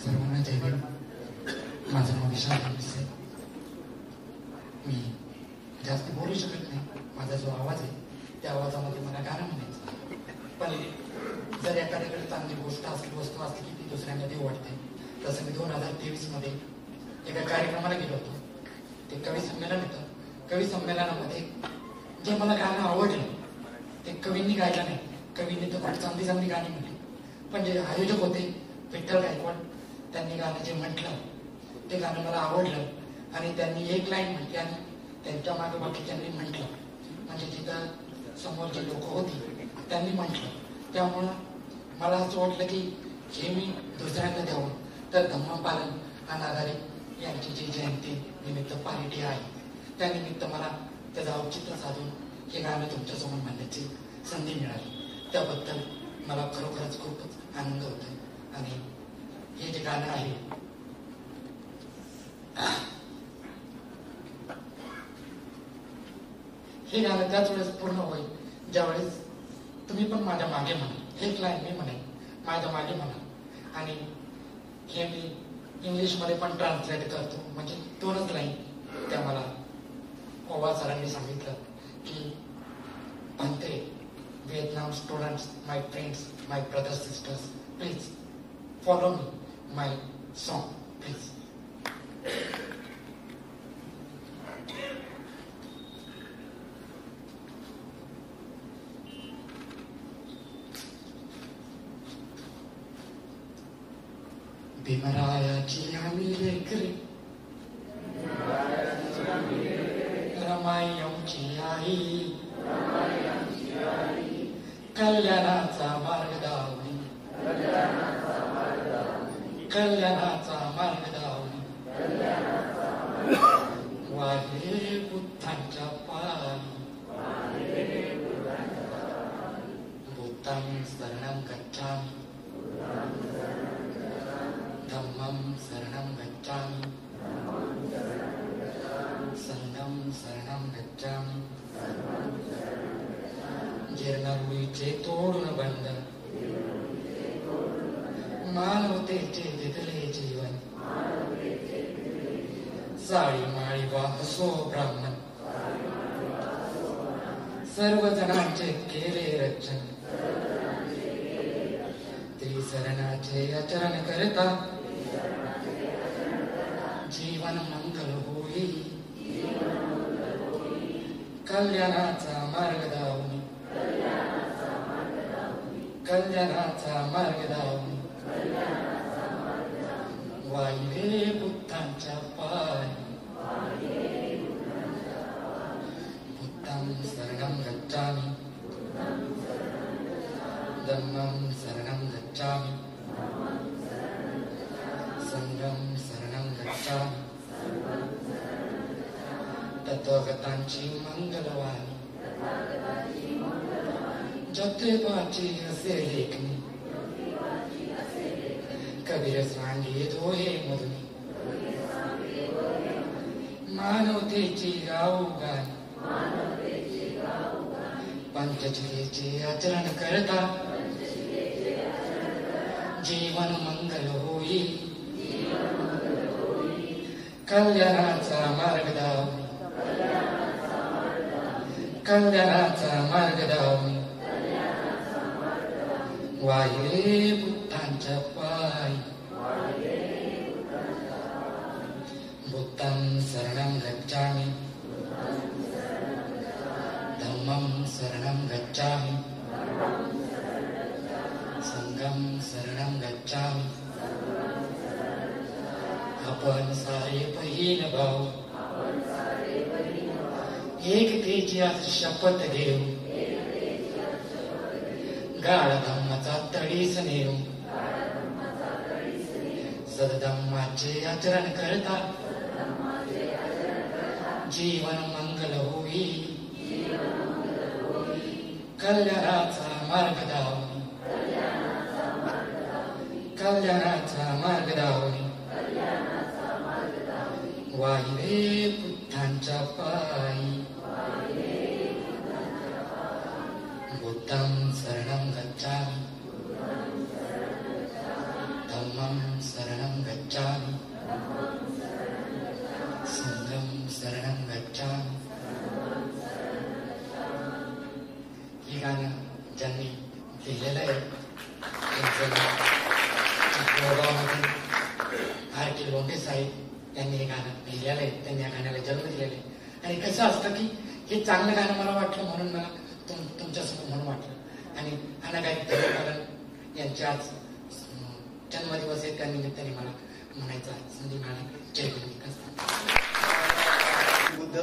सर्वांना जय भीम. माझं नाव विशाल आहे. मी जास्त बोलू शकत नाही. माझा जो आवाज आहे त्या आवाजामध्ये मला गाणं म्हणायचं, पण जर एखाद्याकडे चांगली गोष्ट असली, वस्तू असली की ती दुसऱ्यांना देऊ वाटते. तसं मी 2023 मध्ये एका कार्यक्रमाला गेलो होतो. ते कवी संमेलन होतं. कवी संमेलनामध्ये जे मला गाणं आवडलं ते कवींनी गायलं नाही. कवींनी तर खूप चांगली चांगली गाणी म्हटली, पण जे आयोजक होते विठ्ठल गायकवाड, त्यांनी गाणं जे म्हटलं ते गाणं मला आवडलं. आणि त्यांनी एक लाईन म्हटली आणि त्यांच्या मागे बाकीच्यांनी म्हटलं, म्हणजे तिथं समोर जी लोक होती त्यांनी म्हटलं. त्यामुळं मला असं वाटलं की हे मी दुसऱ्यांना द्यावं. तर धम्मपालन अनाधारे यांची जी जयंती निमित्त पार्टी आहे, त्यानिमित्त मला त्याचं औचित्य साधून हे गाणं तुमच्यासमोर म्हणण्याची संधी मिळाली. त्याबद्दल मला खरोखरच खूपच आनंद होतोय. आणि हे जे गाणं आहे हे गाणं त्याच वेळेस पूर्ण होईल ज्यावेळेस तुम्ही पण माझ्या मागे म्हणा. एक लाईन मी म्हणेन, माझ्या मागे म्हणा. आणि हे मी इंग्लिशमध्ये पण ट्रान्सलेट करतो, म्हणजे 2च लाईन. त्या मला ओवा सरांनी सांगितलं की म्हणते, Vietnam students, my friends, my brothers, sisters, please follow me, my song, please. भीमरायाची आम्ही लेकरे, रमायची आई, कल्याणाचा मार्ग दावणी, कल्याणाचा मार्ग दावणी, वाहे बुद्धांच्या पायी, बुद्धं शरणं गच्छामि, धम्मं शरणं गच्छामि, संघं शरणं गच्छामि. जीर्णरूढीचे तोडून बंधन, मानवतेचे दिगले जीवन, साळी माळी वाहसो ब्राह्मण, सर्व जणांचे केले रक्षण, त्रिशरणाचे आचरण करता, जीवन मंगल होई, कल्याणाचा मार्ग दावणी, कल्याणाचा मार्ग दावणी, वाहिले बुद्धांच्या पायी, बुद्धं शरणं गच्छामि, धम्मं शरणं गच्छामि, संघं शरणं गच्छामि. तत्वगतांची मंगलवाणी, जगदेवाची असे लेखणी, कबीर सांगे दोहे मधुनी, मानवतेची गाऊ गाणी, पंचशिलेचे आचरण करता, जीवन मंगल होई, कल्याणाचा मार्ग दावणी, कल्याणाचा मार्ग दावणी, वाहिले बुद्धांच्या पायी, बुद्धं शरणं गच्छामि, धम्मं शरणं गच्छामि, संघं शरणं गच्छामि. आपण सारे बहीण भाऊ एकतेची आज शपथ घेऊ, गाढ धम्माचा तडीस नेऊ, सदधम्माचे आचरण करता, जीवन मंगल होई, कल्याणाचा मार्ग दावणी, कल्याणाचा मार्ग दावणी, वाहिले बुद्धांच्या पायी, बुद्धं शरणं गच्छामि, धम्मं शरणं हे चांगलं गाणं मला वाटलं म्हणून मला तुमच्यासमोर म्हणून वाटलं. आणि अनागायक धर्मपालन यांचे आज जन्मदिवस आहे, त्या निमित्ताने मला म्हणायचा संधी मिळाली. जय हिंद. बुद्ध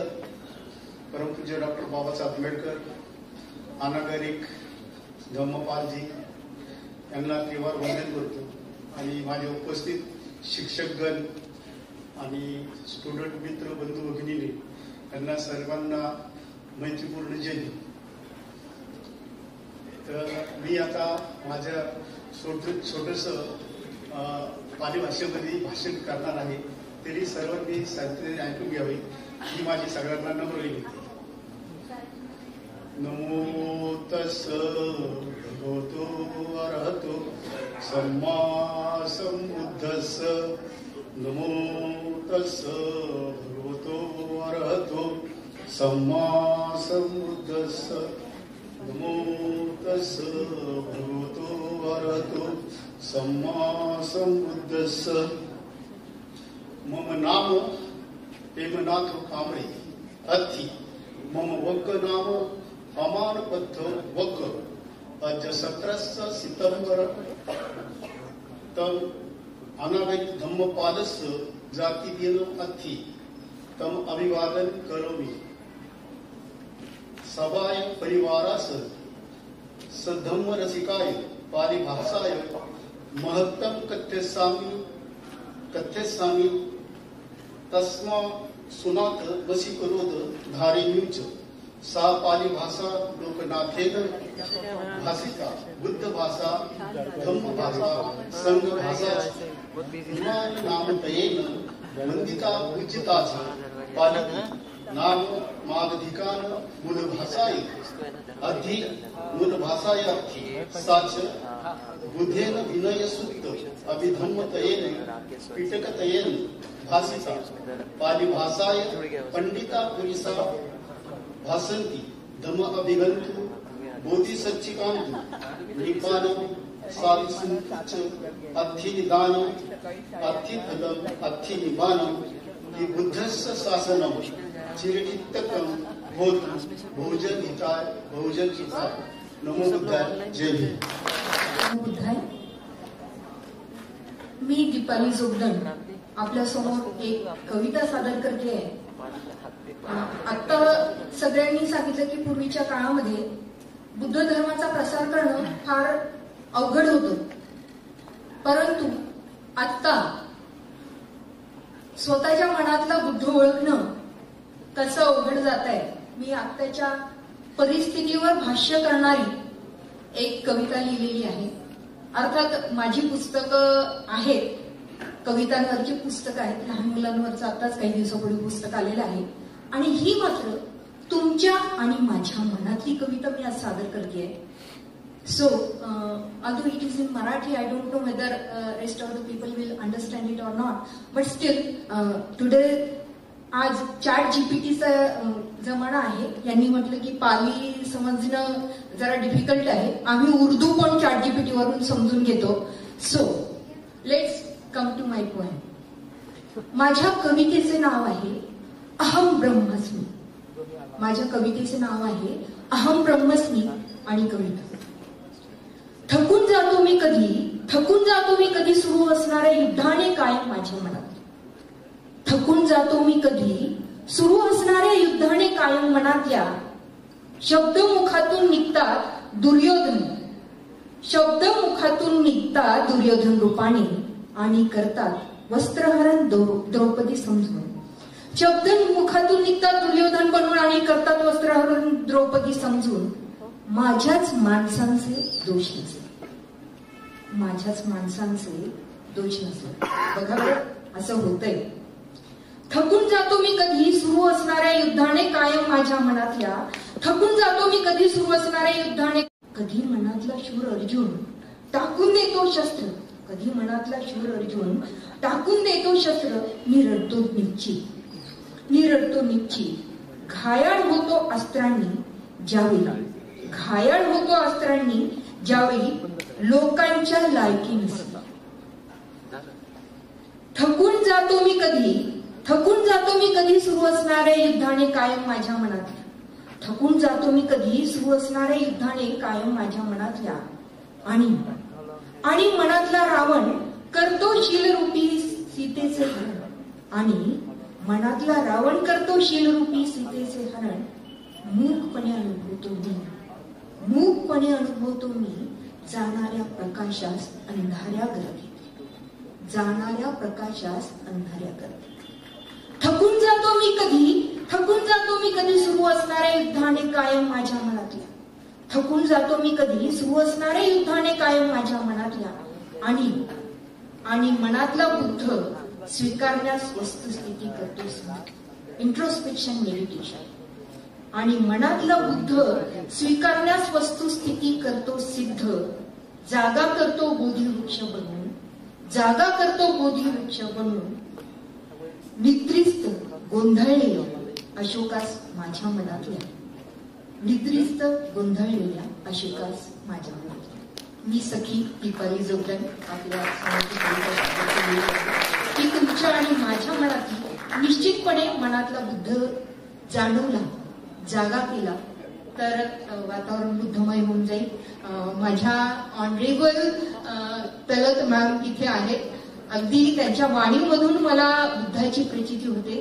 परमपूज्य डॉक्टर बाबासाहेब आंबेडकर, अनागरिक धम्मपालजी यांना केवळ वंदन करतो. आणि माझे उपस्थित शिक्षकगण आणि स्टुडंट मित्र बंधू भगिनीने यांना सर्वांना मैत्रीपूर्ण जय. तर मी आता माझ्या छोटस पाली भाषेमध्ये भाषण करणार आहे, तरी सर्वांनी शांततेने ऐकून घ्यावे ही माझी सगळ्यांना नम्र विनंती. नमो तस् भगवतो अरहतो सम्मा सम्बुद्धस्स. नमो तस् भगवतो अरहतो सम्मा सम्बुद्धस्स. नमो तस् भगवतो अरहतो सम्मा सम्बुद्धस्स. मम नाम हेमनाथ कांबळे अथी. मम वक्क नाम अमानपथ वक्क. अद्य 17 सितंबर तम अनागरिक धम्मपालस्य जातिदिनम् अथी तम अभिवादन करोमि. सभाय परिवारास सधम्म रसिकाय पाली भाषाय महत्तम कथ्यसामि तस्मा सुनात वशीकरोद धारिणीच. सा पाली भाषा लोकनाथेन भाषिता बुद्ध भाषा धम्म भाषा संघ भाषा इमान नामतयेन वंदिता पूजिताच. पाली नाम मागधिकान मूल भाषाय अधि मूल भाषाय साच बुद्धेन विनय सुक्त अभिधम्मतयेन पिटकतयेन भाषिता. पाली भाषाय पंडिता पुरिसा भासंती धम्म अभिगंतु बोधिसच्चिकांतु निपानं साविसुंच अत्थिनिदानं अत्थिफलं अत्थिनिबानं. हि बुद्धस्य शासनं चिरचित्तकं होतु बहुजन हिताय बहुजन हिताय. नमो बुद्धाय. जय हिंद. बुद्धाय. मी दीपाली जोगदंड आपल्या समोर एक कविता सादर करते आहे. आता सगळ्यांनी सांगितलं की पूर्वीच्या काळामध्ये बुद्ध धर्माचा प्रसार करणं फार अवघड होतं, परंतु आता स्वतःच्या मनातला बुद्ध ओळखणं कसं अवघड जात आहे. मी आत्ताच्या परिस्थितीवर भाष्य करणारी एक कविता लिहिलेली आहे. अर्थात माझी पुस्तकं आहेत, कवितांवरची पुस्तकं आहेत, लहान मुलांवरचं आताच काही दिवसापूर्वी पुस्तक आलेलं आहे. आणि ही मात्र तुमच्या आणि माझ्या मनातली कविता मी आज सादर करते आहे. So although it is in Marathi, I don't know whether rest of the people will understand it or not, but still today आज चॅट जीपीटीचा जमाना आहे. यांनी म्हटलं की पाली समजणं जरा डिफिकल्ट आहे, आम्ही उर्दू पण चॅट जीपीटी वरून समजून घेतो. So let's come to my point. माझ्या कवितेचे नाव आहे अहम ब्रह्मस्मी. माझ्या कवितेचे नाव आहे अहम ब्रह्मस्मी आणि कविता. थकून जातो मी कधी सुरू असणाऱ्या युद्धाने कायम माझ्या मनात. थकून जातो मी कधी सुरू असणाऱ्या युद्धाने कायम मनातल्या. शब्द मुखातून निघतात दुर्योधन रूपाने आणि करतात वस्त्रहरण द्रौपदी समजून. शब्द मुखातून निघतात दुर्योधन बनून आणि करतात वस्त्रहरण द्रौपदी समजून. माझ्याच माणसांचे दोष नसले. बघा बरं असं होतंय. थकून जातो मी कधी सुरू असणाऱ्या युद्धाने कायम माझ्या मनातल्या. थकून जातो मी कधी सुरू असणाऱ्या युद्धाने. कधी मनातला शूर अर्जुन टाकून देतो शस्त्र. मी रडतो निश्चित. घायाळ होतो अस्त्रांनी ज्यावेळी लोकांच्या लायकी नसते. थकून जातो मी कधी सुरू असणाऱ्या युद्धाने कायम माझ्या मनात. थकून जातो मी कधी सुरू असणाऱ्या युद्धाने कायम माझ्या मनातल्या आणि मनातला रावण करतो शीलरूपी सीतेचे हरण आणि मनातला रावण करतो शीलरूपी सीतेचे हरण मूकपणे अनुभवतो मी जाणाऱ्या प्रकाशास अंधाऱ्या गर्दी थकून जातो मी कधी सुरू असणाऱ्या युद्धाने कायम माझ्या मनातल्या थकून जातो मी कधी सुरू असणाऱ्या युद्धाने कायम माझ्या मनातल्या आणि मनातला बुद्ध स्वीकारण्यास वस्तुस्थिती करतो इंट्रोस्पेक्शन मेडिटेशन आणि मनातला बुद्ध स्वीकारण्यास वस्तुस्थिती करतो सिद्ध जागा करतो बोधिवृक्ष बनवून निद्रिस्त गोंधळलेल्या अशोकास माझ्या मनातल्या मी सखी दीपाली जोगदन आपल्या की तुमच्या आणि माझ्या मनातली निश्चितपणे मनातला बुद्ध जाणवला जागा केला तर वातावरण बुद्धमय होऊन जाईल. माझ्या ऑनरेबल तलत मॅम इथे आहेत. अगदी त्यांच्या वाणीमधून मला बुद्धाची प्रचिती होते.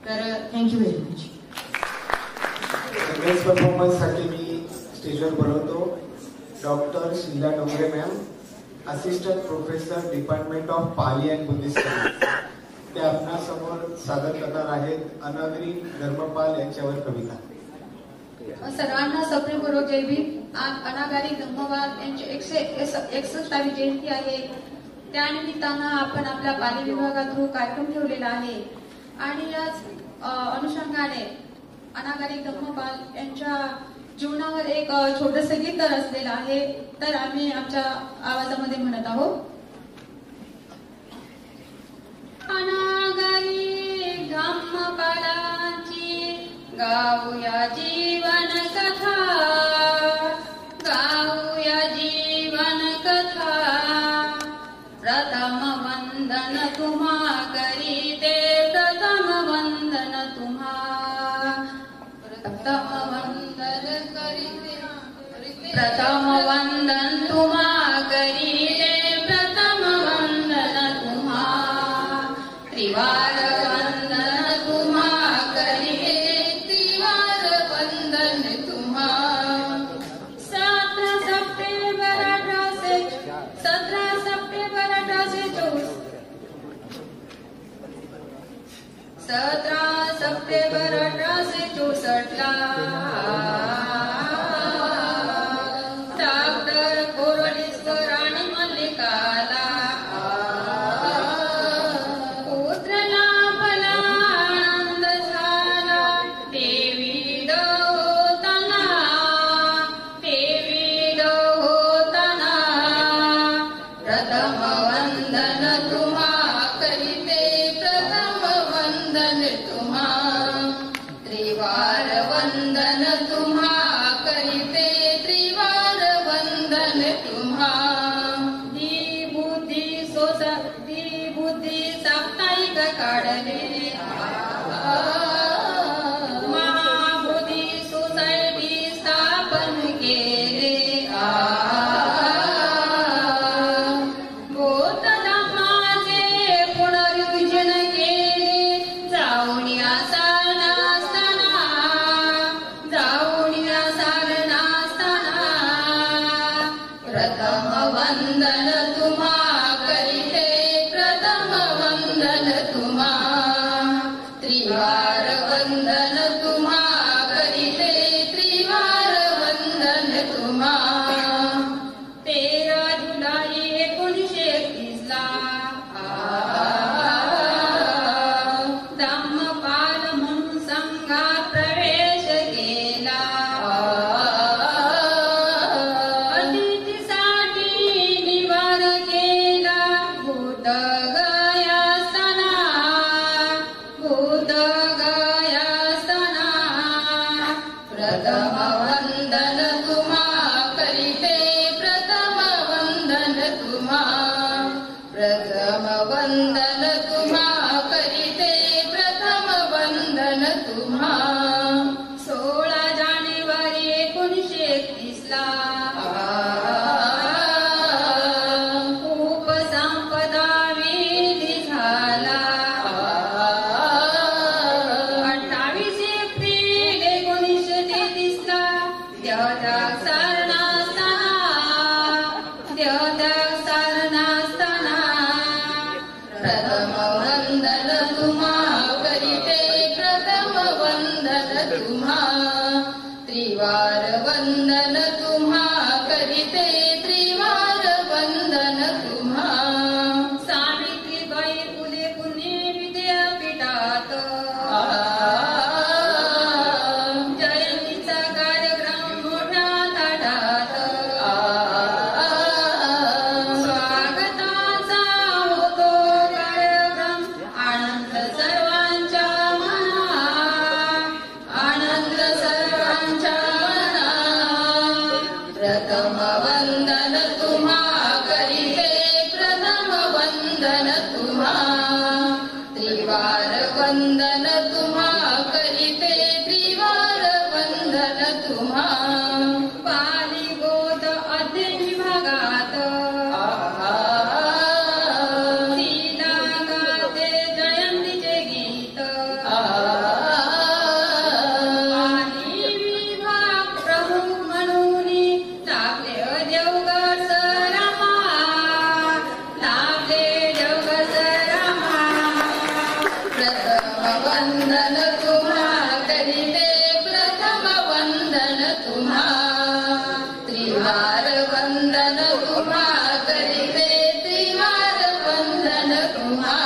तर thank you very much. Next performance साठी मी स्टेजवर बोलवतो doctor Sheela Dongre ma'am, assistant professor department of Pali and Buddhist studies. ते आपणासमोर सादर करणार आहेत अनागरी धर्मपाल यांच्यावर कविता. सर्वांना सप्रेमपूर्वक जय भीम. आज अनागारी धम्मपाल यांची 161वी जयंती आहे. त्यानिमित्तानं आपण आपल्या पाली विभागात कार्यक्रम ठेवलेला आहे आणि याच अनुषंगाने अनागारी धम्मपाल यांच्या जीवनावर एक छोटस गीत रचलेलं आहे. तर आम्ही आमच्या आवाजामध्ये म्हणत आहोत. अनागारी धम्मपालांची गाऊया जीवन कथा, प्रथम वंदन तुम्हा करीते, प्रथम वंदन तुम्हा करीते, प्रथम वंदन तुम्हा करीते, प्रथम वंदन तुम्हा त्रिवार वंदन तुम्हा करीते, त्रिवार वंदन तुम्हा. 17 सप्टेंबर 1864 डॉक्टर कोरोलीस्कर आणि मल्लिकाला पुत्र लाभला, आनंद झाला देवीड होताना, प्रथम वंदन तुम्हा करीते, प्रथम वंदन तुम्हा त्रिवार वंदन तुम्हा करीते, त्रिवार वंदन तुम्हा. बुद्धी साप्ताहिक काढले, महाबोधी सोसायटी स्थापन केले, बौद्ध धर्माचे पुनरुज्जीवन केले, जाऊन या सारनास्थाना, प्रथम वंदन तुम्हा करीते, प्रथम वंदन तुम्हा त्रिवार वंदन तुम्हा करीते, त्रिवार वंदन तुम्हा. 13 जुलै 1931 धम्मपाल म्हणून संघात प्रवेश केला. प्रथम वंदन तुम्हा करीते, प्रथम वंदन तुम्हा, प्रथम वंदन तुम्हा करीते, प्रथम वंदन तुम्हा. 16 जानेवारी दिसला खूप संपदा विधी झाला 28 एप्रिल 1933 ला देवत्याग सारणास्ताना प्रथम वंदन तुम्हा करीते प्रथम वंदन तुम्हा त्रिवार वंदन तुम्हा करीते त्रिवार वंदन तुम्हा सावित्रीबाई फुले पुणे विद्यापीठात जयंतीचा कार्यक्रम मोठ्या थाटात स्वागताचा होतो कार्यक्रम आनंद सर्वांच्या मनात आनंद सर्वांच्या मनात प्रथम वंदन तुम्हा करीते प्रथम वंदन तुम्हा त्रिवार वंदन तुम्हा करीते त्रिवार वंदन तुम्हा पाली गोद अध्ययन विभागात सीता गाते जयंतीचे गीत पाली विभाग प्रमुख म्हणून लागले देवगड सरमा लागले देवगड सरमा प्रथम वंदन तुम्हा करीते प्रथम वंदन तुम्हा त्रिवार वंदन तुम्हा करीते त्रिवार वंदन तुम्हा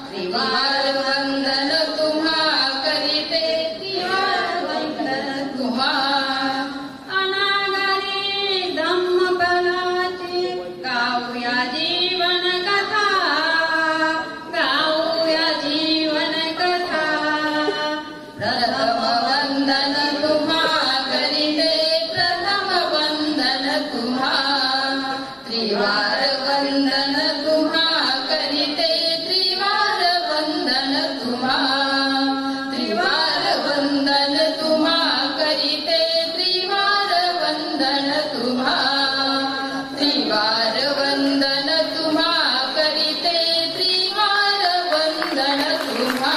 त्रिवार वंदन तुम्हा करीते त्रिवार वंदन तुम्हा अनागरी धम्मपदाची गाऊया जीवन कथा गाऊया जीवन कथा प्रथम वंदन तुम्हा करीते प्रथम वंदन तुम्हा त्रिवार वंदन तुम्हा करीते त्रिवार वंदन तुम्हा त्रिवार वंदन तुम्हा करीते त्रिवार वंदन तुम्हा त्रिवार वंदन तुम्हा करीते त्रिवार वंदन तुम्हा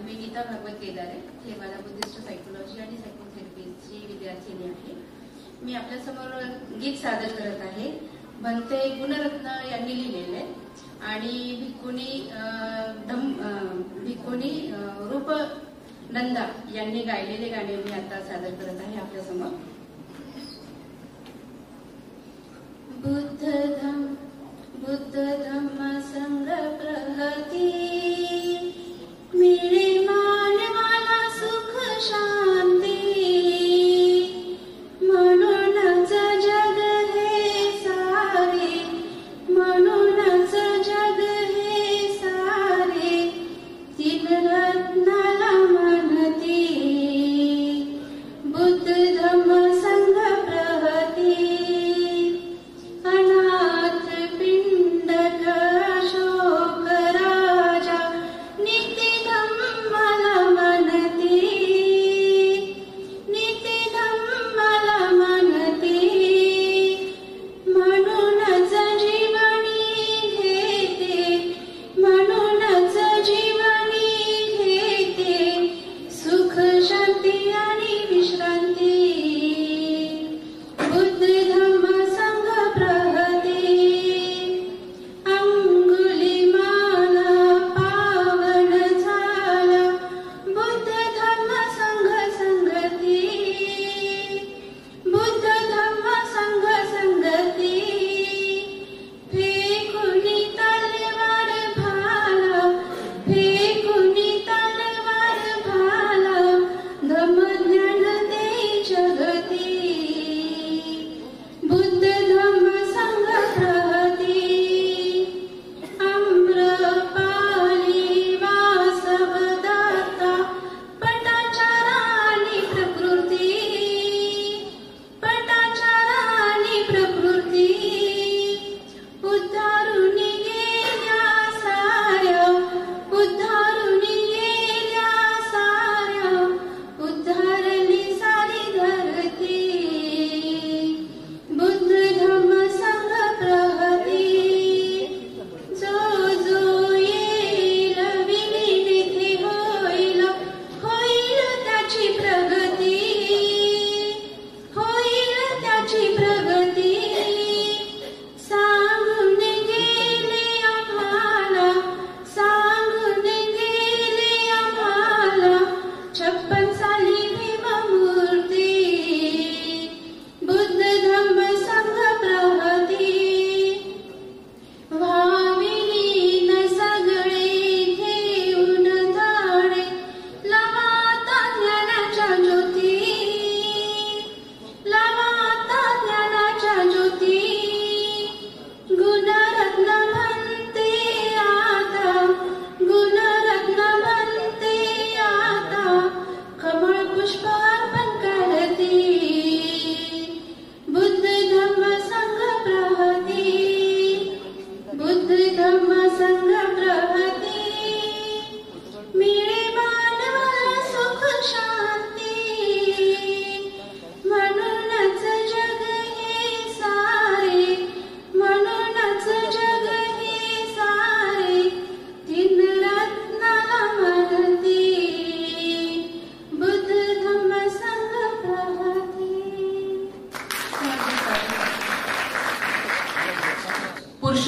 मी गीता भागवत केदारे हे मला बुद्धिस्ट सायकोलॉजी आणि सायकोथेरपीची विद्यार्थिनी आहे. मी आपल्यासमोर गीत सादर करत आहे. भंते गुणरत्न यांनी लिहिलेले आणि भिक्खुनी रूपनंदा यांनी गायलेले गाणे मी आता सादर करत आहे आपल्यासमोर. बुद्ध धम्म संग प्रहती मिळे मानवाला सुख शांती म्हणूनच जग हे सारे म्हणूनच जग हे सारे तीन रत्नाला मानती बुद्ध धम्म संग प्रहती अनाथ पिंडक अशोक राजा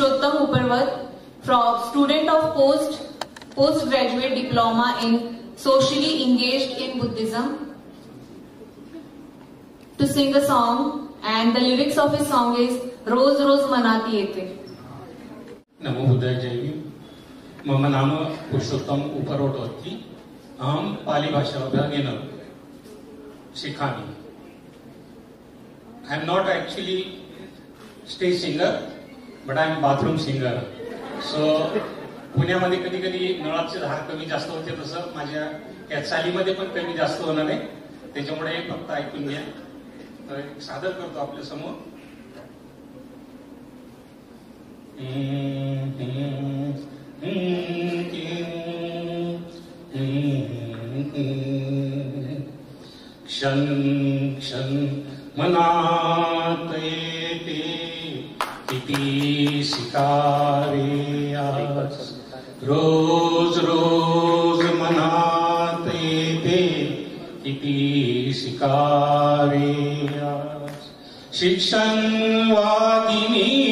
Purushottam Upperwat, student of postgraduate diploma in socially engaged in Buddhism, to sing a song, and the lyrics of his song is Roz Roz Manati Yete. नमो बुद्धाय जय भीम. मम नाम पुरुषोत्तम उपरोटवती. अहं पाली भाषा विभागेन शिखामि. I am not actually stage singer, but I am bathroom singer. So पुण्यामध्ये कधी कधी नळाचे धार कमी जास्त होते, तसं माझ्या या चालीमध्ये पण कमी जास्त होणार आहे. त्याच्यामुळे फक्त ऐकून घ्या. तर सादर करतो आपल्या समोर. क्षण क्षण मनात येते किती शिकारे आज. रोज रोज मनात येते किती शिकारे आज. शिक्षण वागिनीचे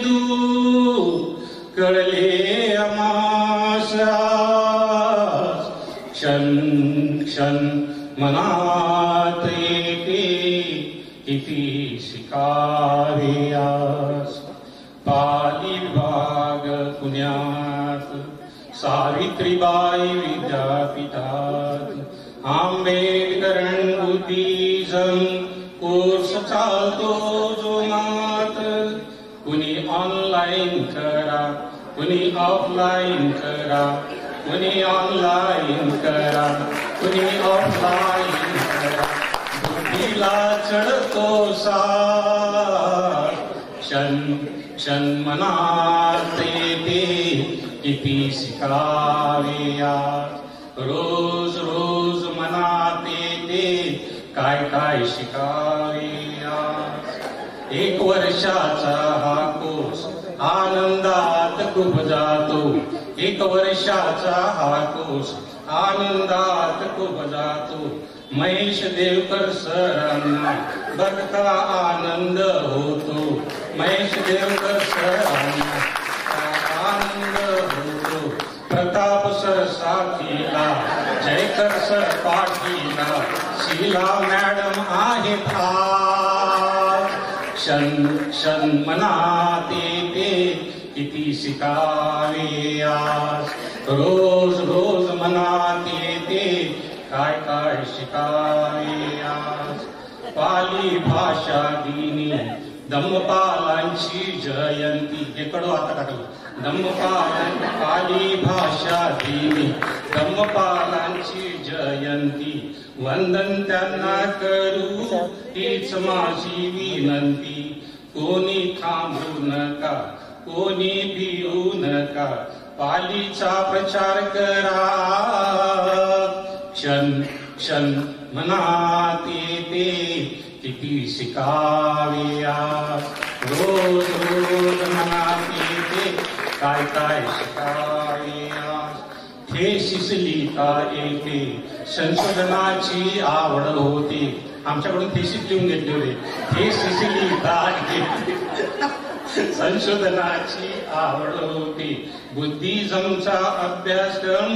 दूर कळले आम्हास आज. क्षण क्षण मनात येते किती शिकारे आज. पाली विभाग पुण्यात सावित्रीबाई विद्यापीठात आंबेडकरण बुद्धिझम कोर्स चालतो जो मात. कुणी ऑनलाईन करा, कुणी ऑफलाईन करा, कुणी ऑनलाईन करा, कुणी ऑफलाईन करा. बुद्धीला चढतो सार. क्षण क्षण मनात येते किती शिकावे आज. रोज रोज मनात येते काय काय शिकावे आज. 1 वर्षाचा हा कोर्स आनंदात खूप जातो. 1 वर्षाचा हा कोर्स आनंदात खूप जातो. महेश देवकर सरांना बघता आनंद होतो. महेश देवकर सरांना आनंद होतो. प्रताप सर साथीला, जयकर सर पाठीला, शीला मॅडम आहेत आज. क्षण क्षण मनात येते किती शिकावे आज. रोज रोज मनात येते काय काय शिकावे आज. पाली भाषा दिनी धम्मपालांची जयंती. हे कडू आता टाकलं. पाली भाषा दिनी धम्मपालांची जयंती. वंदन त्यांना करू हीच माझी विनंती. कोणी थांबू नका, कोणी भिवू नका, पालीचा प्रचार करा. क्षण क्षण मनात येते किती शिकावे आज. रोज रोज मनात येते काय काय शिकावे आज. थेसिस लिहिता येते, संशोधनाची आवड होते. आमच्याकडून थेसिस लिहून घेतले होते. थेसिस लिहिता येते, संशोधनाची आवड होती. बुद्धिझमचा अभ्यासक्रम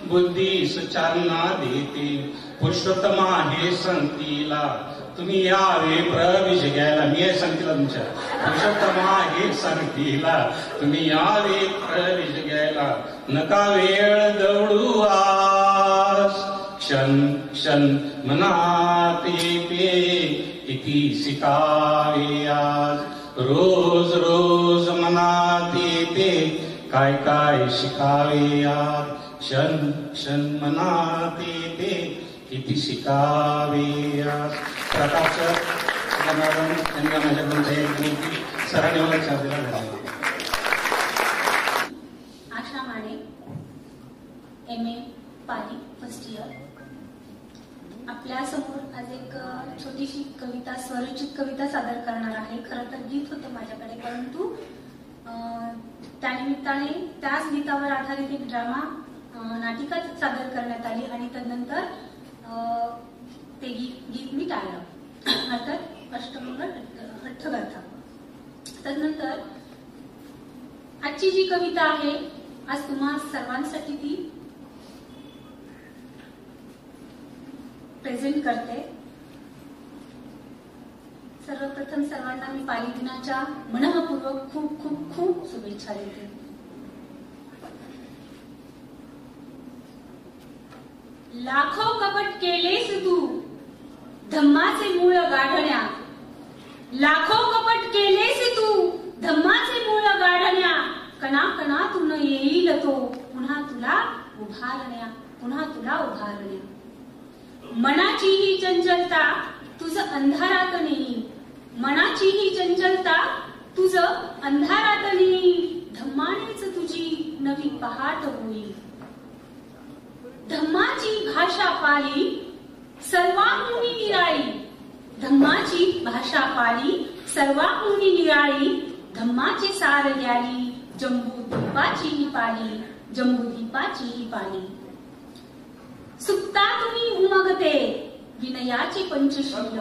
बुद्धीस चालना देते. पुरुषोत्तमा हे संतीला तुम्ही यावे प्रवेश घ्यायला. मी आहे संतीला तुमच्या. पुरुषोत्तमा हे संतीला तुम्ही यावे प्रवेश घ्यायला. नका वेळ दौडू आज. क्षण क्षण मनात येते किती शिकावे आज. रोज रोज मनात येते काय काय शिकावे आज. क्षण क्षण मनात येते किती शिकावे आज. प्रताप सर मॅडम यांना माझ्याकडून तयारी सरांनी मला लक्षात दिला. Asha Mane, MA Pali first year. आपल्या समोर आज एक छोटीशी कविता, स्वरचित कविता सादर करणार आहे. खरं तर गीत होतं माझ्याकडे, परंतु त्यानिमित्ताने त्याच गीतावर आधारित एक ड्रामा नाटिका सादर करण्यात आली आणि तदनंतर ते गीत मी टाळलं. अर्थात अष्टमंगल हट्टगाथा. तदनंतर आजची जी कविता आहे आज तुम्हा सर्वांसाठी ती प्रेझेंट करते. सर्वप्रथम सर्वांना मी पाली दिनाच्या मनःपूर्वक खूप खूप खूप शुभेच्छा देते. लाखो कपट केलेस तू धम्माचे मूळ गाढण्या, लाखो कपट केलेस तू धम्माचे मूळ गाढण्या, कणाकणातून येईल तो पुन्हा तुला उभारण्या, पुन्हा तुला उभारण्या. मनाची ही चंचलता तुझ अंधारात नेई, मनाची ही चंचलता तुझ अंधारात नेई, धम्मानेच तुझी नवी पहाट होईल. धम्माची भाषा पाली सर्वांहून निराळी, धम्माची भाषा पाली सर्वांहून निराळी, धम्माचे सार ग्याली जम्बूद्वीपाची ही पाली, जम्बूद्वीपाची ही पाली. सुप्ता तुम्ही उमगते विनयाचे पंचशील,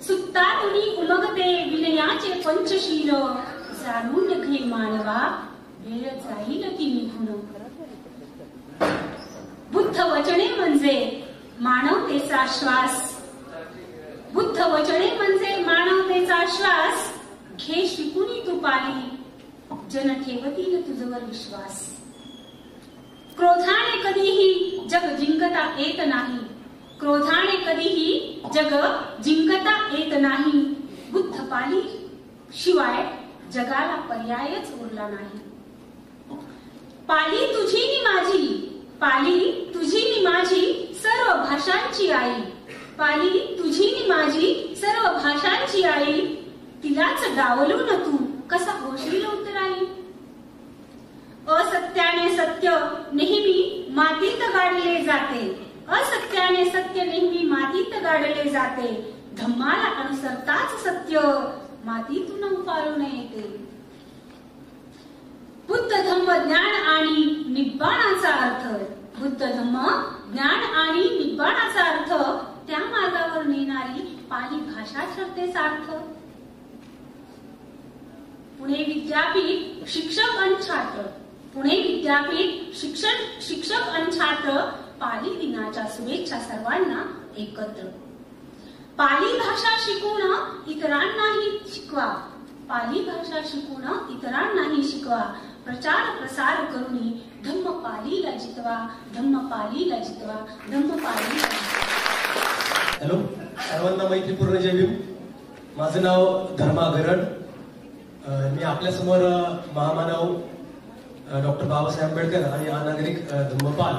सुप्ता तुम्ही उमगते विनयाचे पंचशील, जाणून घे मानवा वेळ जाईल ती निघून. बुद्ध वचने म्हणजे मानवतेचा श्वास, बुद्ध वचने म्हणजे मानवतेचा श्वास, घे शिकुनी तू पाली जन ठेवतील तुझवर विश्वास. क्रोधाने कधीही जग जिंकता येत नाही, क्रोधाने कधीही जग जिंकता येत नाही, बुद्ध पाली शिवाय जगाला पर्यायच उरला नाही. पाली तुझी नि माझी, पाली तुझी नि माझी सर्व भाषांची आई, पाली तुझी नि माझी सर्व भाषांची आई, तिलाच डावलून तू कसा होशील उतराई. असत्याने सत्य नेहमी मातीत गाडले जाते, असत्याने सत्य नेहमी मातीत गाडले जाते, धम्माला अनुसरताच सत्य मातीतून उफाळून येते. बुद्ध धम्म ज्ञान आणि निब्बाणाचा अर्थ, बुद्ध धम्म ज्ञान आणि निब्बाणाचा अर्थ, त्या मार्गावर नेणारी पाली भाषा ठरते सार्थ. पुणे विद्यापीठ शिक्षक आणि छात्र, पुणे विद्यापीठ शिक्षक आणि छात्र पाली दिनाच्या शुभेच्छा सर्वांना एकत्र. पाली भाषा शिकून इतरांनाही शिकवा, पाली भाषा शिकून इतरांनाही शिकवा, प्रचार प्रसार करून धम्म पालीला जितवा, धम्म पालीला जितवा, धम्म पालीला जितवा. हॅलो, सर्वांना मैत्रीपूर्ण जय भीम. माझं नाव धर्मा गरड. मी आपल्यासमोर महामानव डॉक्टर बाबासाहेब आंबेडकर आणि अनागरिक धम्मपाल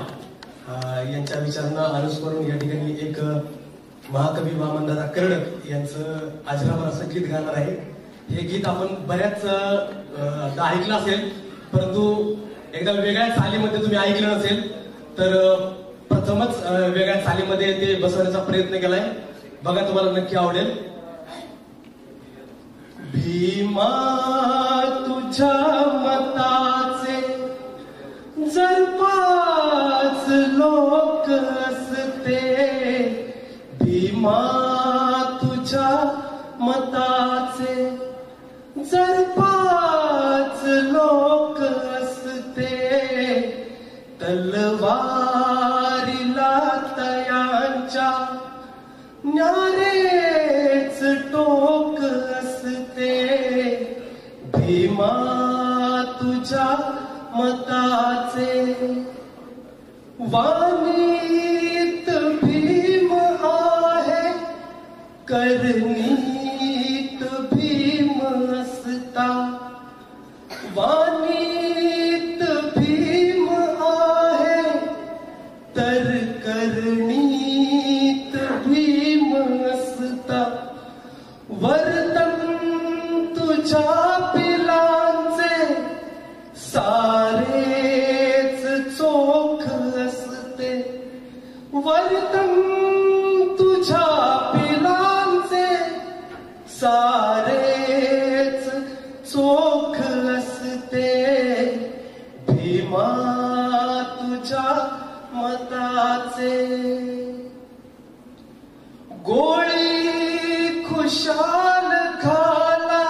यांच्या विचारांना अनुस्मरून या ठिकाणी एक महाकवी वामनदादा कर्डक यांचं आजरावर असं गीत गाणार आहे. हे गीत आपण बऱ्याच ऐकलं असेल, परंतु एकदा वेगळ्या चालीमध्ये तुम्ही ऐकलं नसेल तर प्रथमच वेगळ्या चालीमध्ये ते बसवण्याचा प्रयत्न केलाय. बघा, तुम्हाला नक्की आवडेल. भीमा तुझ्या मताचे जर 5 लोक असते, भीमा तुझ्या मताचे जर 5 लोक असते, तलवारीला तयांच्या न्यारेच टोक असते, भीमा तुझ्या मताचे. वाणीत भीम आहे, करणीत भीम असता, वाणीत भीम आहे तर करणीत भीम असता. वर्तन तुझ्या पिलांचे सारेच चोख असते, वर्तन तुझ्या पिलांचे सारेच चोख असते, भीमा तुझ्या मताचे. गोळी खुशाल घाला,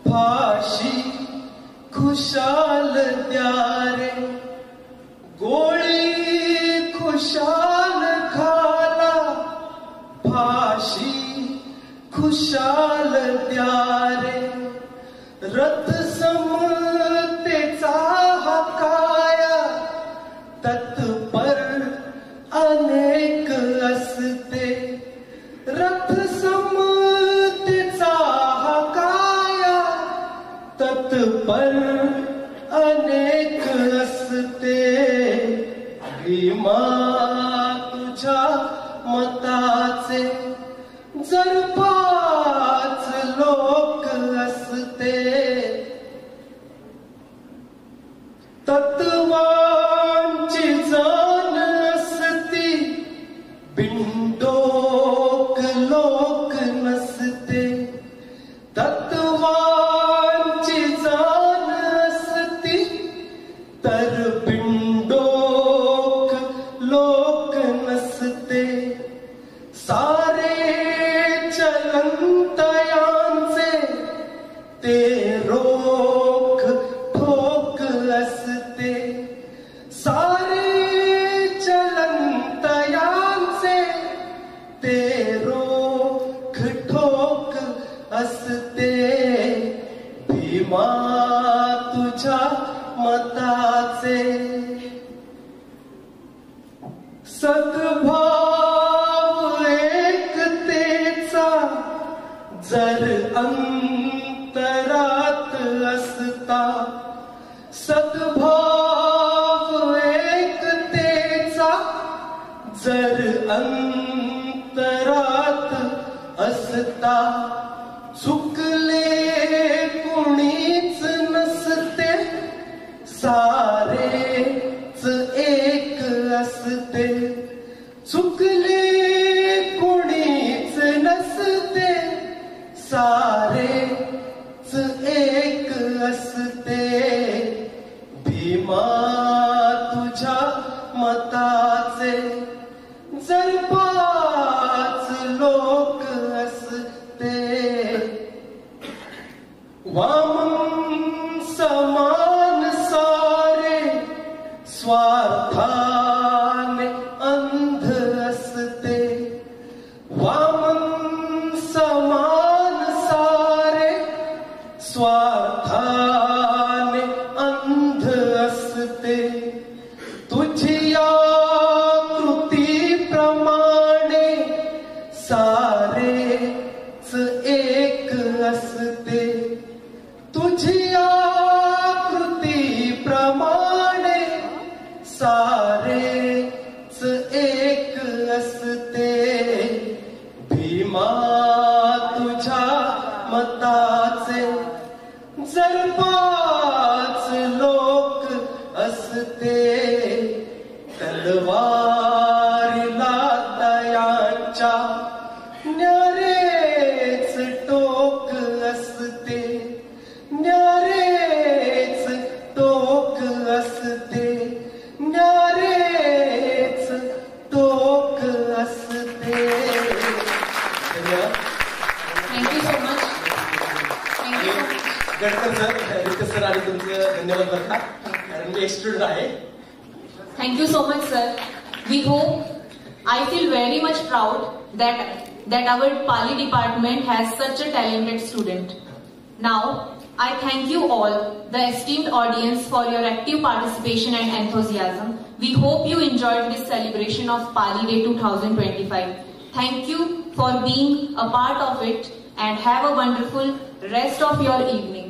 फाशी खुशाल द्यारे रथ समतेचा हा काया तत्पर अनेक असते रथ समतेचा हा काया तत्पर अनेक असते भीमा तुझ्या मताचे जर 5 लोक असते तत्वांची जाण असती बिंडोक लोक नसते तत्वांची जाण असती तर बिंडोक लोक नसते सारे चलंतयांचे ते रोख ठोक असते सारे चलंतयांचे ते रोख ठोक असते भीमा तुझ्या मताचे सद्भाव एकतेचा जर अंतरात असता सद्भाव एकतेचा जर अंतरात असता चुकले कुणीच नसते सारेच एक असते चुकले कुणीच नसते सारेच एक असते भीमा तुझ्या मताचे जर 5 लोक असते वामन समान सारे स्वार्थाने अंध असते वामन समान सारे स्वार्थाने अंध असते तुझी कृतीप्रमाणे सारेच एक असते तुझी कृतीप्रमाणे सारेच एक असते भीमा तुझ्या मताचे जर 5 लोक असते तलवारीला दयांच्या न्यारेच टोक असते न्यारेच टोक असते न्यारेच टोक असते thank you so much Gadkar sir Ritesh sir आणि तुमचे धन्यवाद बरं का कारण मी एक्सट्रूड आहे Thank you so much, sir. We hope, I feel very much proud that our Pali department has such a talented student. Now, I thank you all, the esteemed audience, for your active participation and enthusiasm. We hope you enjoyed this celebration of Pali Day 2025. Thank you for being a part of it and have a wonderful rest of your evening.